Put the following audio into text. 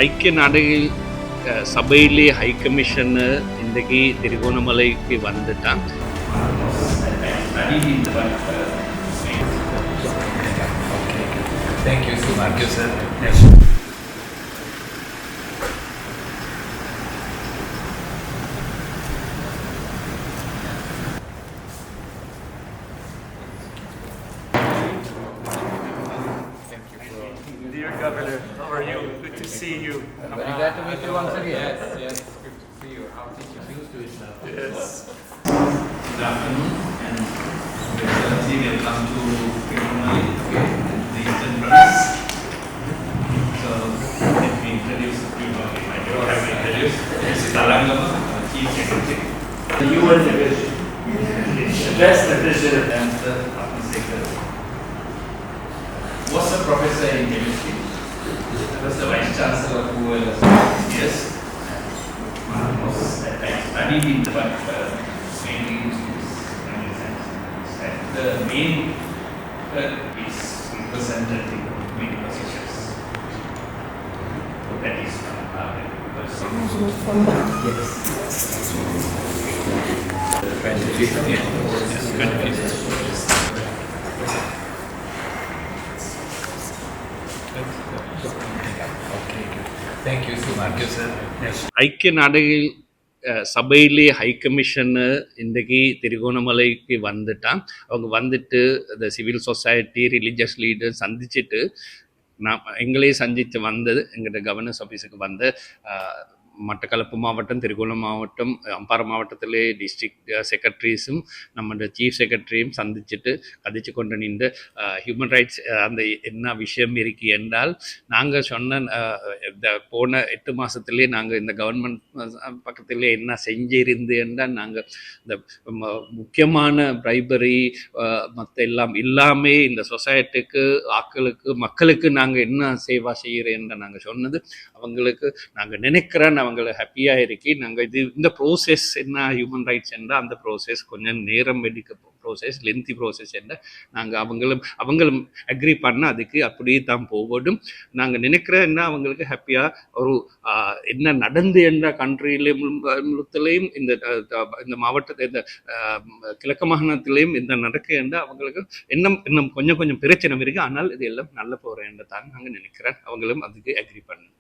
ஐக்கிய நாடுகள் சபையிலே ஹை கமிஷன் இன்றைக்கு திருகோணமலைக்கு வந்துட்டான். Thank you so much, sir. Yes. Dear Governor, how are you? Good to see you. Very glad to meet you once again. Yes, good to see you. How did you feel to it now? Yes. Good afternoon and Excellency, welcome to Tirunelveli, the Eastern Province. So, let me introduce you. I don't have to introduce. This is Talangama, Chief Secretary. The UN Division. Address the President. And the Company Secretary. Was a professor in chemistry. I was the Vice Chancellor of ULS. Yes. And was I studied in the mainly in science. And the main is represented in many positions. So that is Thank you so much, sir. ஐக்கிய நாடுகள் சபையிலே high commission இன்றைக்கு திருகோணமலைக்கு வந்துட்டான். அவங்க வந்துட்டு இந்த civil society religious leader சந்திச்சுட்டு எங்களையும் சந்தித்து வந்தது எங்கள்கிட்ட கவர்னன்ஸ் ஆஃபீஸுக்கு வந்து மட்டக்களப்பு மாவட்டம், திருகோணம் மாவட்டம், அம்பாறை மாவட்டத்திலே டிஸ்ட்ரிக்ட் செக்ரட்டரிஸும் நம்மளோட சீஃப் செக்ரட்டரியும் சந்திச்சுட்டு கதைச்சு கொண்டு நின்று ஹியூமன் ரைட்ஸ் அந்த என்ன விஷயம் இருக்கு என்றால் நாங்கள் சொன்ன இந்த போன 8 மாதத்துலேயே நாங்கள் இந்த கவர்மெண்ட் பக்கத்திலே என்ன செஞ்சிருந்து என்றால் நாங்கள் இந்த முக்கியமான பிரைபரி மற்ற எல்லாம் இல்லாமே இந்த சொசைட்டிக்கு மக்களுக்கு நாங்கள் என்ன சேவா செய்கிறேன் நாங்கள் சொன்னது அவங்களுக்கு நாங்கள் நினைக்கிறேன் அவங்களை ஹாப்பியாக இருக்கி நாங்கள் இந்த ப்ரோசஸ் என்ன ஹியூமன் ரைட்ஸ் என்றால் அந்த ப்ரோசஸ் கொஞ்சம் நேரம் எடுக்க ப்ரோசஸ் லென்த்தி ப்ரோசஸ் என்ன நாங்கள் அவங்களும் அக்ரி பண்ண அதுக்கு அப்படியே தான் போகட்டும். நாங்கள் நினைக்கிறேன்னா அவங்களுக்கு ஹாப்பியாக ஒரு என்ன நடந்து என்ற கண்ட்ரியிலும் இந்த மாவட்டத்தை இந்த கிழக்கு மாகாணத்திலையும் இந்த நடக்க என்றால் அவங்களுக்கு இன்னும் கொஞ்சம் பிரச்சனை இருக்குது. ஆனால் இது எல்லாம் நல்ல போகிறேன் தான் நாங்கள் நினைக்கிறேன். அவங்களும் அதுக்கு அக்ரி பண்ணு.